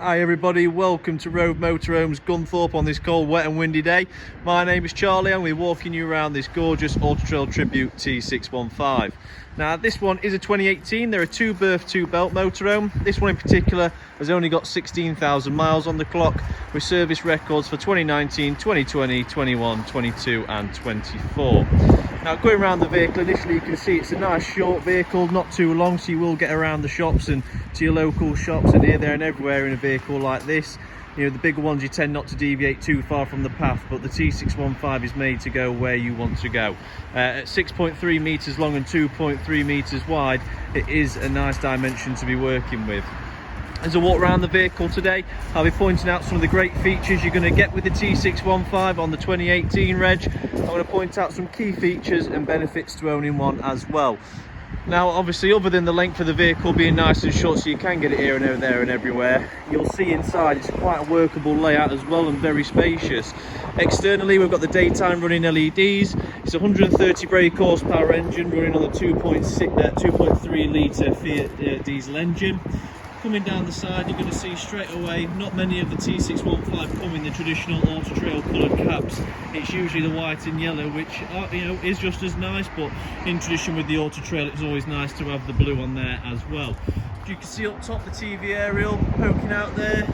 Hi everybody, welcome to Rove Motorhomes, Gunthorpe on this cold, wet and windy day. My name is Charlie and we're walking you around this gorgeous AutoTrail Tribute T615. Now this one is a 2018, they're a 2-berth, 2-belt motorhome. This one in particular has only got 16,000 miles on the clock with service records for 2019, 2020, 21, 22 and 24. Now going around the vehicle, initially you can see it's a nice short vehicle, not too long, so you will get around the shops and to your local shops and here, there and everywhere in a vehicle like this. You know, the bigger ones you tend not to deviate too far from the path, but the T615 is made to go where you want to go. At 6.3 metres long and 2.3 metres wide, it is a nice dimension to be working with. As I walk around the vehicle today, I'll be pointing out some of the great features you're going to get with the T615 on the 2018 reg. I'm going to point out some key features and benefits to owning one as well. Now obviously, other than the length of the vehicle being nice and short so you can get it here and over there and everywhere, you'll see inside it's quite a workable layout as well and very spacious. Externally we've got the daytime running LEDs. It's a 130 brake horsepower engine running on the 2.3 litre Fiat diesel engine. Coming down the side, you're going to see straight away, not many of the T615 come in the traditional AutoTrail coloured cabs. It's usually the white and yellow, which is just as nice, but in tradition with the AutoTrail it's always nice to have the blue on there as well. You can see up top the TV aerial poking out there.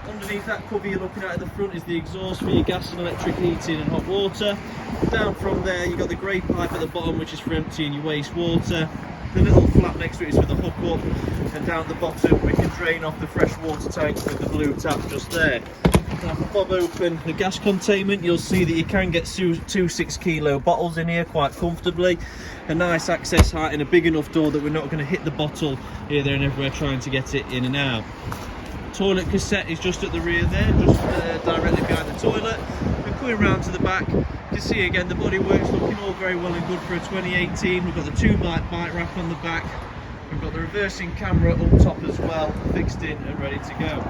Underneath that cover you're looking at the front is the exhaust for your gas and electric heating and hot water. Down from there you've got the grey pipe at the bottom, which is for emptying your wastewater. The little flap next to it is for the hookup, and down at the bottom we can drain off the fresh water tanks with the blue tap just there. Now if I pop open the gas containment, you'll see that you can get two 6-kilo bottles in here quite comfortably. A nice access height and a big enough door that we're not going to hit the bottle here, there and everywhere trying to get it in and out. Toilet cassette is just at the rear there, just directly behind the toilet. And coming round to the back, you can see again the bodywork's looking all very well and good for a 2018. We've got the 2-light bike rack on the back. We've got the reversing camera up top as well, fixed in and ready to go.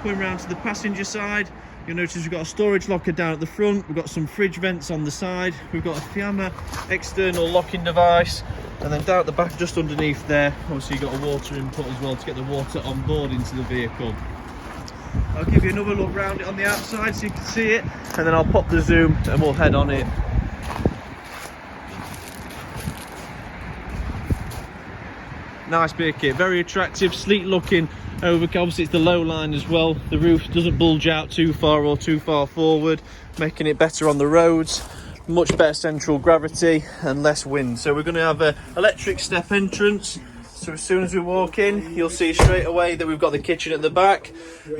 Coming round to the passenger side, you'll notice we've got a storage locker down at the front. We've got some fridge vents on the side. We've got a Fiamma external locking device. And then down at the back, just underneath there, obviously you've got a water input as well to get the water on board into the vehicle. I'll give you another look round it on the outside so you can see it, and then I'll pop the zoom and we'll head on in. Nice bit of kit, very attractive, sleek looking overcoat. Obviously it's the low line as well. The roof doesn't bulge out too far or too far forward, making it better on the roads. Much better central gravity and less wind. So we're going to have an electric step entrance. So as soon as we walk in, you'll see straight away that we've got the kitchen at the back,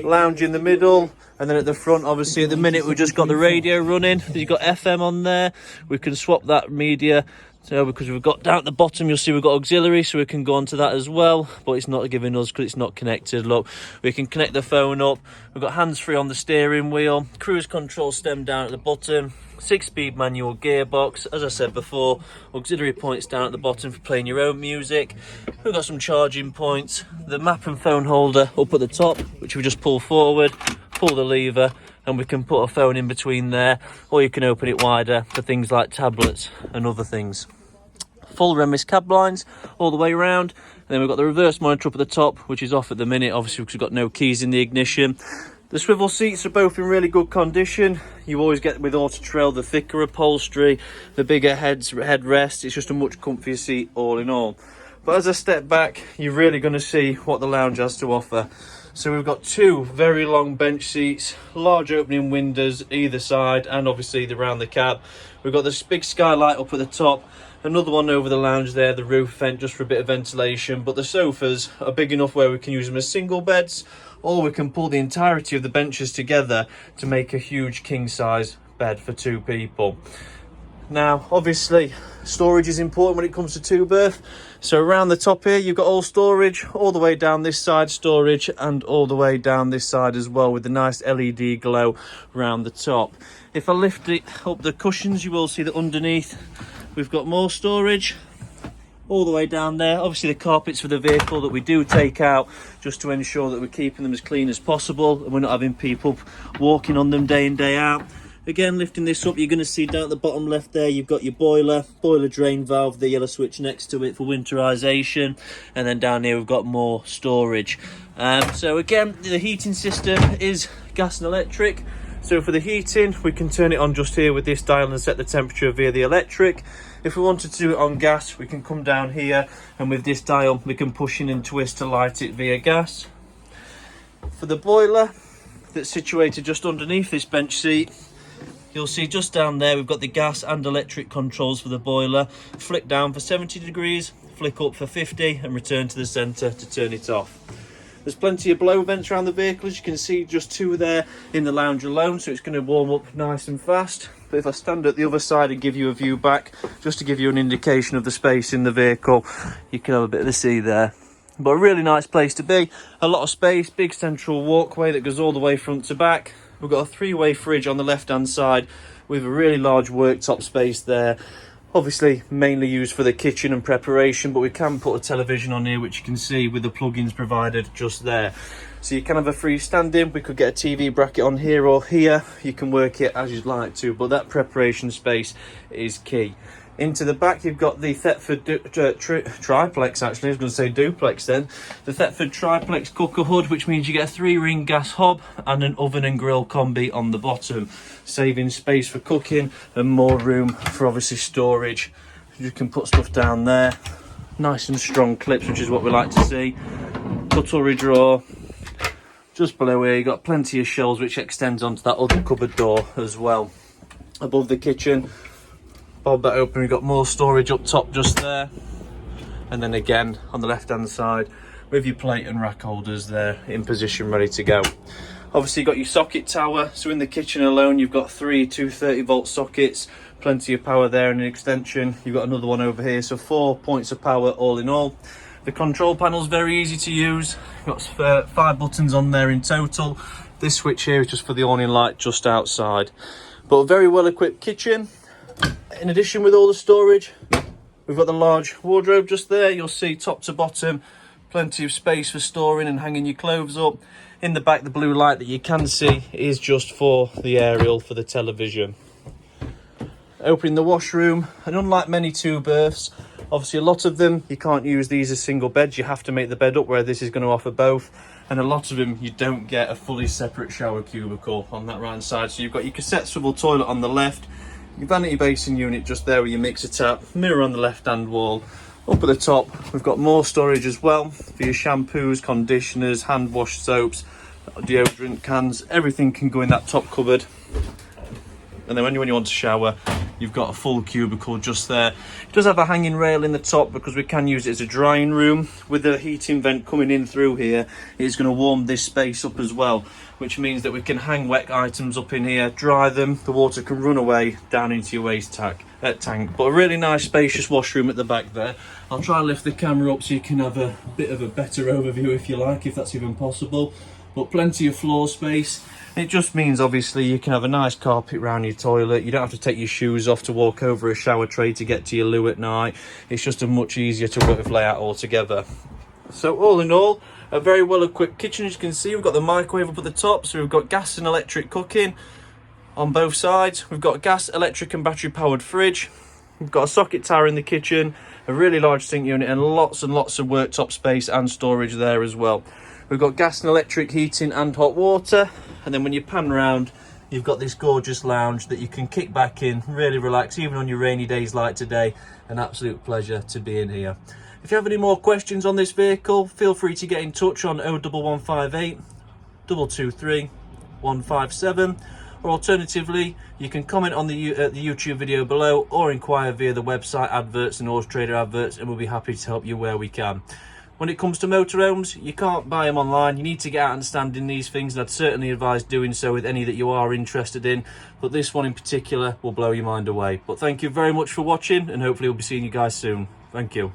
lounge in the middle, and then at the front, obviously at the minute we've just got the radio running. You've got FM on there. We can swap that media. So because we've got down at the bottom, you'll see we've got auxiliary, so we can go onto that as well, but it's not giving us because it's not connected. Look, we can connect the phone up. We've got hands-free on the steering wheel, cruise control stem down at the bottom, 6-speed manual gearbox. As I said before, auxiliary points down at the bottom for playing your own music. We've got some charging points, the map and phone holder up at the top, which we just pull forward, pull the lever, and we can put a phone in between there, or you can open it wider for things like tablets and other things. Full Remis cab lines all the way around, and then we've got the reverse monitor up at the top, which is off at the minute, obviously because we've got no keys in the ignition. The swivel seats are both in really good condition. You always get with AutoTrail the thicker upholstery, the bigger headrest. It's just a much comfier seat all in all. But as I step back, you're really going to see what the lounge has to offer. So we've got 2 very long bench seats, large opening windows either side, and obviously around the cab. We've got this big skylight up at the top, another one over the lounge there, the roof vent just for a bit of ventilation. But the sofas are big enough where we can use them as single beds, or we can pull the entirety of the benches together to make a huge king size bed for 2 people. Now obviously storage is important when it comes to 2-berth, so around the top here you've got all storage, all the way down this side storage, and all the way down this side as well, with the nice LED glow around the top. If I lift it up the cushions, you will see that underneath we've got more storage all the way down there. Obviously the carpets for the vehicle that we do take out just to ensure that we're keeping them as clean as possible and we're not having people walking on them day in day out. Again, lifting this up, you're going to see down at the bottom left there, you've got your boiler drain valve, the yellow switch next to it for winterization, and then down here we've got more storage. So again, the heating system is gas and electric. So for the heating, we can turn it on just here with this dial and set the temperature via the electric. If we wanted to do it on gas, we can come down here, and with this dial we can push in and twist to light it via gas. For the boiler, that's situated just underneath this bench seat, you'll see just down there we've got the gas and electric controls for the boiler. Flick down for 70 degrees, flick up for 50, and return to the centre to turn it off. There's plenty of blow vents around the vehicle, as you can see, just 2 there in the lounge alone, so it's going to warm up nice and fast. But if I stand at the other side and give you a view back, just to give you an indication of the space in the vehicle, you can have a bit of the sea there. But a really nice place to be, a lot of space, big central walkway that goes all the way front to back. We've got a 3-way fridge on the left hand side with a really large worktop space there. Obviously mainly used for the kitchen and preparation, but we can put a television on here, which you can see with the plugins provided just there. So you can have a freestanding, we could get a TV bracket on here or here, you can work it as you'd like to, but that preparation space is key. Into the back you've got the Thetford triplex, actually I was going to say duplex then. The Thetford triplex cooker hood, which means you get a 3-ring gas hob and an oven and grill combi on the bottom, saving space for cooking and more room for obviously storage. You can put stuff down there, nice and strong clips, which is what we like to see. Cutlery drawer. Just below here you've got plenty of shelves which extends onto that other cupboard door as well. Above the kitchen, bob that open, we've got more storage up top just there, and then again on the left hand side with your plate and rack holders there in position ready to go. Obviously you've got your socket tower, so in the kitchen alone you've got 3 230 volt sockets, plenty of power there, and an extension you've got another one over here, so 4 points of power all in all. The control panel is very easy to use, you've got 5 buttons on there in total. This switch here is just for the awning light just outside, but a very well equipped kitchen. In addition, with all the storage, we've got the large wardrobe just there. You'll see top to bottom, plenty of space for storing and hanging your clothes up. In the back, the blue light that you can see is just for the aerial for the television. Opening the washroom, and unlike many 2 berths, obviously a lot of them you can't use these as single beds, you have to make the bed up, where this is going to offer both. And a lot of them you don't get a fully separate shower cubicle on that right hand side. So you've got your cassette swivel toilet on the left, your vanity basin unit just there with your mixer tap, mirror on the left hand wall. Up at the top we've got more storage as well for your shampoos, conditioners, hand wash soaps, deodorant cans, everything can go in that top cupboard. And then when you want to shower, you've got a full cubicle just there. It does have a hanging rail in the top because we can use it as a drying room. With the heating vent coming in through here, it's going to warm this space up as well, which means that we can hang wet items up in here, dry them, the water can run away down into your waste tank. But a really nice spacious washroom at the back there. I'll try and lift the camera up so you can have a bit of a better overview if you like, if that's even possible. But plenty of floor space. It just means obviously you can have a nice carpet around your toilet. You don't have to take your shoes off to walk over a shower tray to get to your loo at night. It's just a much easier to work with layout altogether. So all in all, a very well equipped kitchen. As you can see, we've got the microwave up at the top, so we've got gas and electric cooking on both sides. We've got gas, electric and battery powered fridge. We've got a socket tower in the kitchen, a really large sink unit, and lots of worktop space and storage there as well. We've got gas and electric heating and hot water. And then when you pan round, you've got this gorgeous lounge that you can kick back in, really relax, even on your rainy days like today. An absolute pleasure to be in here. If you have any more questions on this vehicle, feel free to get in touch on 01158 223 157, or alternatively, you can comment on the YouTube video below, or inquire via the website adverts and AutoTrail adverts, and we'll be happy to help you where we can. When it comes to motorhomes, you can't buy them online. You need to get out and stand in these things, and I'd certainly advise doing so with any that you are interested in. But this one in particular will blow your mind away. But thank you very much for watching, and hopefully we'll be seeing you guys soon. Thank you.